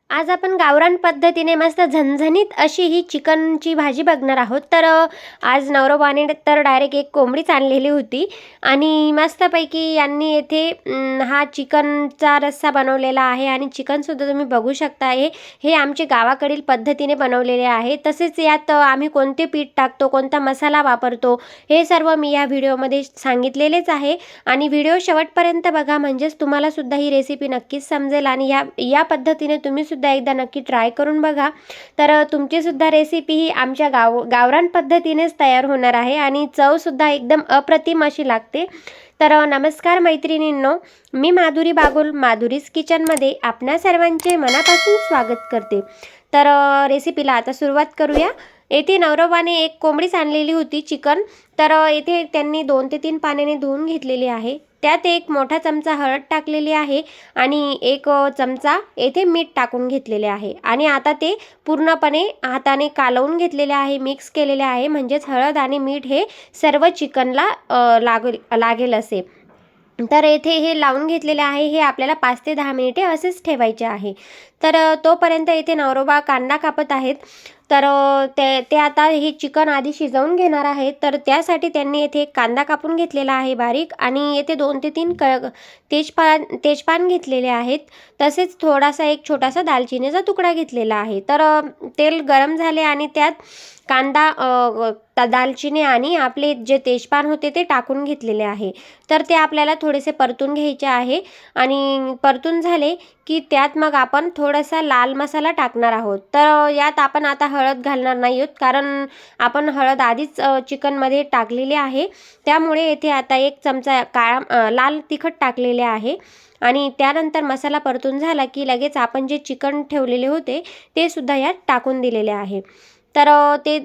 आज आपण गावरान पद्धतीने मस्त झणझणीत अशी ही चिकनची भाजी बघणार आहोत. तर आज नवरोबाने तर डायरेक्ट एक कोंबडीच आणलेली होती आणि मस्तपैकी यांनी येथे हा चिकनचा रस्सा बनवलेला आहे आणि चिकनसुद्धा तुम्ही बघू शकता. हे आमचे गावाकडील पद्धतीने बनवलेले आहे. तसेच यात आम्ही कोणते पीठ टाकतो, कोणता मसाला वापरतो, हे सर्व मी या व्हिडिओमध्ये सांगितलेलेच आहे आणि व्हिडिओ शेवटपर्यंत बघा, म्हणजेच तुम्हाला सुद्धा ही रेसिपी नक्कीच समजेल आणि या पद्धतीने तुम्ही सुद्धा एकदा नक्की ट्राय करून बघा. तर तुमची सुद्धा रेसिपी ही आमच्या गावरान पद्धतीनेच तयार होणार आहे आणि चव सुद्धा एकदम अप्रतिम अशी लागते. तर नमस्कार मैत्रिणींनो, मी माधुरी बागुल माधुरीज किचनमध्ये आपणा सर्वांचे मनापासून स्वागत करते. तर रेसिपीला आता सुरुवात करूया. येथे नवरोबाने एक कोंबडीच आणलेली होती चिकन. तर येथे त्यांनी 2 ते 3 पाण्याने धुवून घेतलेली आहे. त्यात एक मोठा चमचा हळद टाकलेली आहे आणि एक चमचा येथे मीठ टाकून घेतलेले आहे आणि आता ते पूर्णपणे हाताने कालवून घेतलेले आहे, मिक्स केलेले आहे. म्हणजेच हळद आणि मीठ हे सर्व चिकनला लागेल असे. तर येथे हे लावून घेतलेले आहे. हे आपल्याला 5 ते 10 मिनिटे असेच ठेवायचे आहे. तर तोपर्यंत येथे नवरोबा कांदा कापत आहेत. तर ते आता हे चिकन आधी शिजवून घेणार आहेत. तर त्यासाठी त्यांनी येथे कांदा कापून घेतलेला आहे बारीक आणि येथे 2 ते 3 तेजपान घेतलेले आहेत. तसेच थोडासा एक छोटासा दालचिनीचा तुकडा घेतलेला आहे. तर तेल गरम झाले आणि त्यात कांदा, दालचिनी आणि आपले जे तेजपान होते ते टाकून घेतलेले आहे. तर ते आपल्याला थोडेसे परतून घ्यायचे आहे आणि परतून झाले की त्यात मग आपण थोडासा लाल मसाला टाकणार आहोत. तर यात आपण आता हळद घालणार नाही आहोत, कारण आपण हळद आधीच चिकनमध्ये टाकलेली आहे. त्यामुळे येथे आता 1 चमचा लाल तिखट टाकलेले आहे आणि त्यानंतर मसाला परतून झाला की लगेच आपण जे चिकन ठेवलेले होते ते सुद्धा यात टाकून दिलेले आहे. तर ते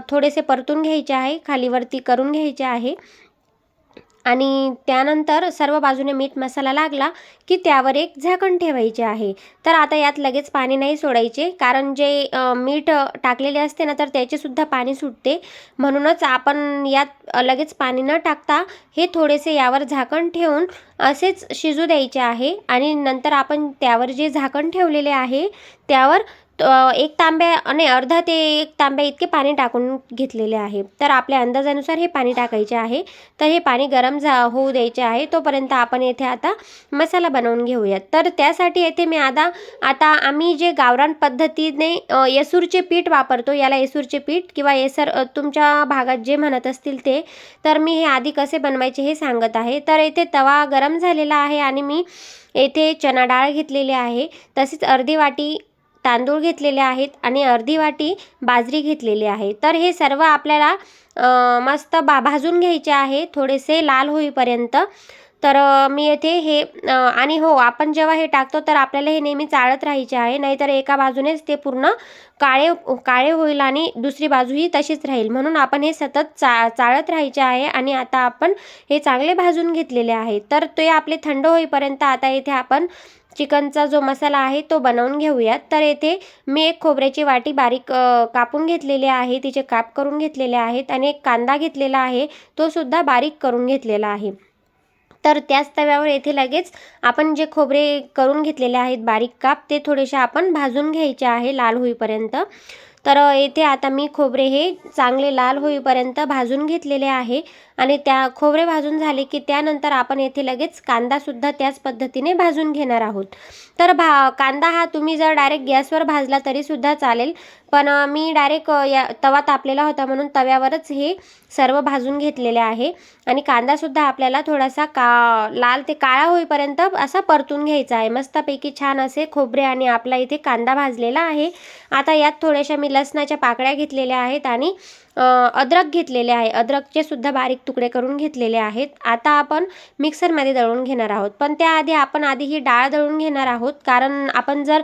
थोडेसे परतून घ्यायचे आहे, खालीवरती करून घ्यायचे आहे आणि त्यानंतर सर्व बाजूने मीठ मसाला लागला की त्यावर एक झाकण ठेवायचे आहे. तर आता यात लगेच पाणी नाही सोडायचे, कारण जे मीठ टाकलेले असते ना, तर त्याचे सुद्धा पाणी सुटते. म्हणूनच आपण यात लगेच पाणी न टाकता हे थोडेसे यावर झाकण ठेवून असेच शिजू द्यायचे आहे आणि नंतर आपण त्यावर जे झाकण ठेवलेले आहे त्यावर 1 तांब्या आणि अर्धा ते 1 तांब्या इतके पाणी टाकून घेतलेले आहे. तर आपल्या अंदाजानुसार हे पाणी टाकायचे आहे. तर हे पाणी गरम होऊ द्यायचे आहे. तोपर्यंत आपण येथे आता मसाला बनवून घेऊयात. तर त्यासाठी येथे मी आता आम्ही जे गावरान पद्धतीने येसूरचे पीठ वापरतो, याला येसूरचे पीठ किंवा येसर तुमच्या भागात जे म्हणत असतील ते. तर मी हे आधी कसे बनवायचे हे सांगत आहे. तर येथे तवा गरम झालेला आहे आणि मी येथे चणा डाळ घेतलेली आहे. तसेच अर्धी वाटी तांदूळ घेतलेले आहेत आणि अर्धी वाटी बाजरी घेतलेली आहे. तर हे सर्व आपल्याला मस्त भाजून घ्यायचे आहे थोडेसे लाल होईपर्यंत. तर मी येथे हे आणि हो, आपण जेव्हा हे टाकतो तर आपल्याला हे नेहमी चाळत राहायचे आहे, नाहीतर एका बाजूनेच ते पूर्ण काळे होईल आणि दुसरी बाजूही तशीच राहील. म्हणून आपण हे सतत चाळत राहायचे आहे आणि आता आपण हे चांगले भाजून घेतलेले आहे. तर ते आपले थंड होईपर्यंत आता येथे आपण चिकनचा जो मसाला आहे तो बनवून घेऊयात. तर येथे मी एक खोबऱ्याची वाटी बारीक कापून घेतलेली आहे, तिचे काप करून घेतलेले आहेत आणि एक कांदा घेतलेला आहे, तो सुद्धा बारीक करून घेतलेला आहे. तर त्याच तव्यावर येथे लगेच आपण जे खोबरे करून घेतलेले आहेत बारीक काप, ते थोडेसे आपण भाजून घ्यायचे आहे लाल होईपर्यंत. तर येथे आता मी खोबरे हे चांगले लाल होईपर्यंत भाजून घेतलेले आहे आणि त्या खोबरे भाजून झाले की त्यानंतर आपण येथे लगेच कांदासुद्धा त्याच पद्धतीने भाजून घेणार आहोत. तर कांदा हा तुम्ही जर डायरेक्ट गॅसवर भाजला तरीसुद्धा चालेल, पण मी डायरेक्ट तवा तापलेला होता म्हणून तव्यावरच हे सर्व भाजून घेतलेले आहे आणि कांदासुद्धा आपल्याला थोडासा लाल ते काळा होईपर्यंत असा परतून घ्यायचा आहे. मस्तपैकी छान असे खोबरे आणि आपला इथे कांदा भाजलेला आहे. आता यात थोड्याशा मी लसणाच्या पाकळ्या घेतलेल्या आहेत आणि अद्रक घेतलेले आहे. अद्रकचे सुद्धा बारीक तुकडे करून घेतलेले आहेत. आता आपण मिक्सरमध्ये दळून घेणार आहोत, पण त्याआधी आपण ही डाळ दळून घेणार आहोत, कारण आपण जर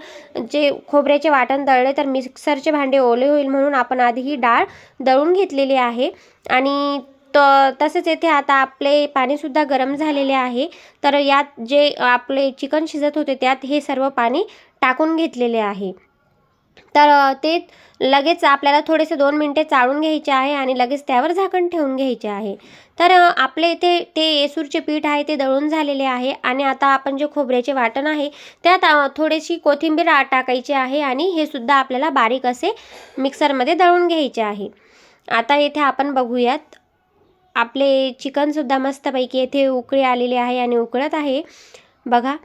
जे खोबऱ्याचे वाटण दळले तर मिक्सरचे भांडे ओले होईल, म्हणून आपण आधी ही डाळ दळून घेतलेली आहे. आणि तसेच येथे आता आपले पाणीसुद्धा गरम झालेले आहे. तर यात जे आपले चिकन शिजत होते त्यात हे सर्व पाणी टाकून घेतलेले आहे. तर ते लगेच आपल्याला थोडेसे 2 मिनिटे चाळून घ्यायचे आहे आणि लगेच त्यावर झाकण ठेवून घ्यायचे आहे. तर आपले इथे ते येसूरचे पीठ आहे ते दळून झालेले आहे आणि आता आपण जे खोबऱ्याचे वाटण आहे त्यात थोडीशी कोथिंबीर टाकायची आहे आणि हे सुद्धा आपल्याला बारीक असे मिक्सरमध्ये दळून घ्यायचे आहे. आता इथे आपण बघूयात, आपले चिकनसुद्धा मस्तपैकी येथे उकळी आलेली आहे आणि उकळत आहे बघा.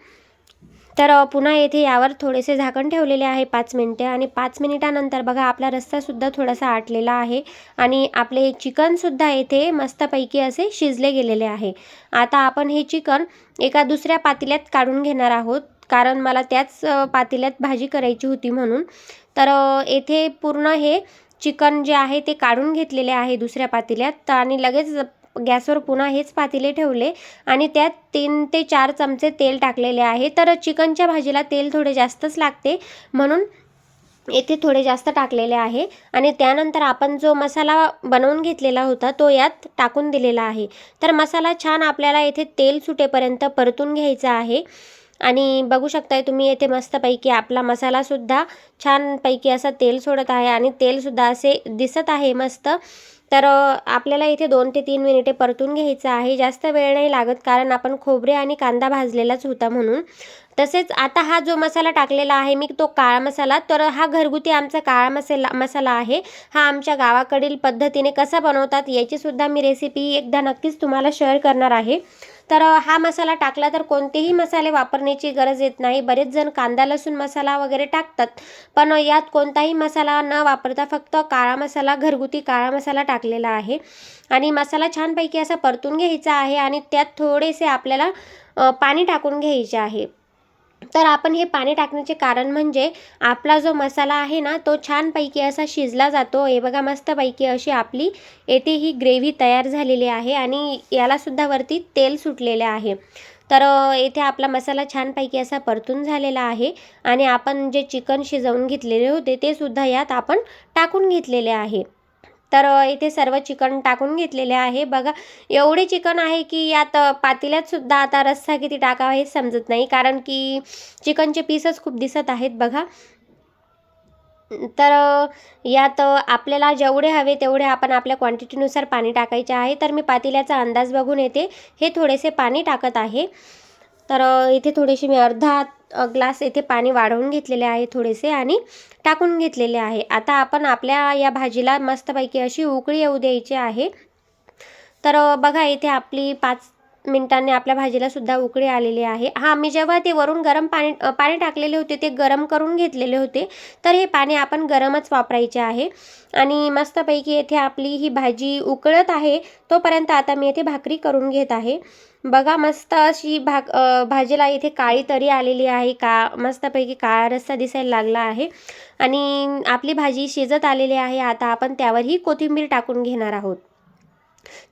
तर पुन्हा येथे यावर थोडेसे झाकण ठेवलेले आहे 5 मिनिटे आणि 5 मिनिटानंतर बघा आपला रस्सासुद्धा थोडासा आटलेला आहे आणि आपले चिकनसुद्धा येथे मस्तपैकी असे शिजले गेलेले आहे. आता आपण हे चिकन एका दुसऱ्या पातेल्यात काढून घेणार आहोत, कारण मला त्याच पातेल्यात भाजी करायची होती म्हणून. तर येथे पूर्ण हे चिकन जे आहे ते काढून घेतलेले आहे दुसऱ्या पातेल्यात आणि लगेच गॅसवर पुन्हा हेच पातेले ठेवले आणि त्यात 3 ते 4 चमचे तेल टाकलेले आहे. तर चिकनच्या भाजीला तेल थोडे जास्तच लागते म्हणून येथे थोडे जास्त टाकलेले आहे आणि त्यानंतर आपण जो मसाला बनवून घेतलेला होता तो यात टाकून दिलेला आहे. तर मसाला छान आपल्याला येथे तेल सुटेपर्यंत परतून घ्यायचा आहे आणि बघू शकताय तुम्ही येथे मस्तपैकी आपला मसालासुद्धा छानपैकी असा तेल सोडत आहे आणि तेलसुद्धा असे दिसत आहे मस्त. तर आपल्याला इथे 2 ते 3 मिनिटे परतून घ्यायचं आहे. जास्त वेळ नाही लागत, कारण आपण खोबरे आणि कांदा भाजलेलाच होता म्हणून. तसेच आता हा जो मसाला टाकलेला आहे मी तो काळा मसाला, तर हा घरगुती आमचा काळा मसाला आहे. हा आमच्या गावाकडील पद्धतीने कसा बनवतात याचीसुद्धा मी रेसिपी एकदा नक्कीच तुम्हाला शेअर करणार आहे. तर हा मसाला टाकला तर कोणतेही मसाले वापरण्याची गरज येत नाही. बरेच जण कांदा लसूण मसाला वगैरे टाकतात, पण यात कोणताही मसाला न वापरता फक्त काळा मसाला, घरगुती काळा मसाला टाकलेला आहे आणि मसाला छानपैकी असा परतून घ्यायचा आहे आणि त्यात थोडेसे आपल्याला पाणी टाकून घ्यायचे आहे. तर आपण हे पाणी टाकण्याचे कारण म्हणजे आपला जो मसाला आहे ना तो छानपैकी असा शिजला जातो. हे बघा मस्तपैकी अशी आपली येथे ही ग्रेव्ही तयार झालेली आहे आणि यालासुद्धा वरती तेल सुटलेले आहे. तर येथे आपला मसाला छानपैकी असा परतून झालेला आहे आणि आपण जे चिकन शिजवून घेतलेले होते ते सुद्धा यात आपण टाकून घेतलेले आहे. तर इथे सर्व चिकन टाकून घेतलेले आहे. बघा एवढे चिकन आहे की यात पातेल्यात सुद्धा आता रस्सा किती टाकावा हे समजत नाही, कारण की चिकनचे पीसच खूप दिसत आहेत बघा. तर यात आपल्याला जेवढे हवे तेवढे आपण आपल्या क्वांटिटीनुसार पाणी टाकायचे आहे. तर मी पातेल्याचा अंदाज बघून येते हे थोडेसे पाणी टाकत आहे. तर इथे थोडीशी मी अर्धा ग्लास येथे पाणी वाढवून घेतलेले आहे थोडेसे आणि टाकून घेतलेले आहे. आता आपण आपल्या या भाजीला मस्तपैकी अशी उकळी येऊ द्यायची आहे. तर बघा इथे आपली 5 मिनिटांनी आपल्या भाजीला सुद्धा उकळी आलेली आहे. हां, मी जेव्हा ते वरून गरम पाणी टाकलेले होते ते गरम करून घेतलेले होते, तर हे पाणी आपण गरमच वापरायचे आहे आणि मस्तपैकी येथे आपली ही भाजी उकळत आहे तोपर्यंत आता मी येथे भाकरी करून घेत आहे. बघा मस्त अशी भाजीला इथे काळी तरी आलेली आहे, मस्तपैकी काळा रस्सा दिसायला लागला आहे आणि आपली भाजी शिजत आलेली आहे. आता आपण त्यावरही कोथिंबीर टाकून घेणार आहोत.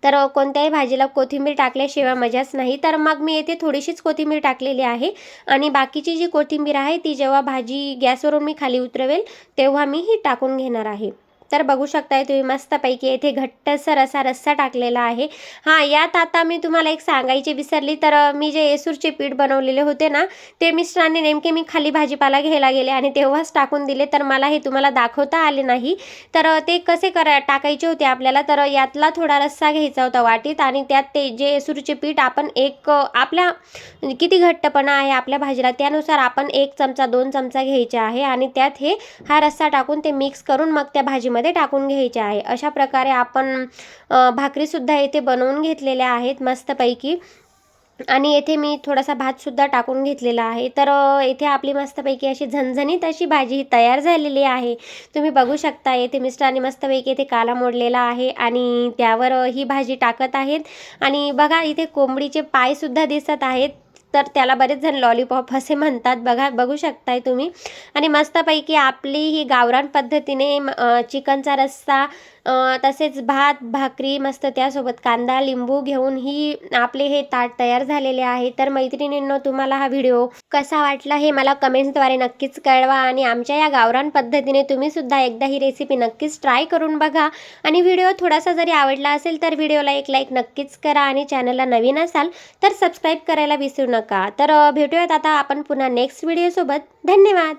तर कोणत्याही भाजीला कोथिंबीर टाकल्याशिवाय मजाच नाही. तर मग मी येथे थोडीशीच कोथिंबीर टाकलेली आहे आणि बाकीची जी कोथिंबीर आहे ती जेव्हा भाजी गॅसवरून मी खाली उतरवेल तेव्हा मी ही टाकून घेणार आहे. तर बघू शकताय तुम्ही मस्तपैकी येथे घट्टसर असा रस्सा टाकलेला आहे. हां, यात आता मी तुम्हाला एक सांगायची विसरली, तर मी जे येसूरचे पीठ बनवलेले होते ना ते मिस्टरांनी नेमके मी खाली भाजीपाला घ्यायला गेले आणि तेव्हाच टाकून दिले, तर मला हे तुम्हाला दाखवता आले नाही. तर ते कसे टाकायचे होते आपल्याला, तर यातला थोडा रस्सा घ्यायचा होता वाटीत आणि त्यात ते जे येसूरचे पीठ आपण आपल्या किती घट्टपणा आहे आपल्या भाजीला त्यानुसार आपण 1 चमचा 2 चमचा घ्यायचे आहे आणि त्यात हा रस्सा टाकून ते मिक्स करून मग त्या भाजीमध्ये टाकून घ्यायचे आहे. अशा प्रकारे आपण भाकरीसुद्धा इथे बनवून घेतलेल्या आहेत मस्तपैकी आणि येथे मी थोडासा भातसुद्धा टाकून घेतलेला आहे. तर इथे आपली मस्तपैकी अशी झणझणीत अशी भाजी तयार झालेली आहे. तुम्ही बघू शकता येथे मिस्टरांनी मस्तपैकी इथे काला मोडलेला आहे आणि त्यावर ही भाजी टाकत आहेत आणि बघा इथे कोंबडीचे पायसुद्धा दिसत आहेत, तर त्याला बरेच जण लॉलीपॉप असे म्हणतात. बघू शकताय तुम्ही आणि मस्तपैकी आपली ही गावरान पद्धतीने चिकनचा रस्सा, तसेच भात भाकरी मस्त त्यासोबत कांदा लिंबू घेऊन ही आपले हे ताट तयार झालेले आहे. तर मैत्रिणींनो, तुम्हाला हा व्हिडिओ कसा वाटला हे मला कमेंट्सद्वारे नक्कीच कळवा आणि आमच्या या गावरान पद्धतीने तुम्ही सुद्धा एकदा ही रेसिपी नक्कीच ट्राय करून बघा आणि व्हिडिओ थोडासा जरी आवडला असेल तर व्हिडिओला एक लाईक नक्कीच करा आणि चॅनलला नवीन असाल तर सबस्क्राईब करायला विसरू नका. तर भेटूयात आता आपण पुन्हा नेक्स्ट व्हिडिओसोबत. धन्यवाद.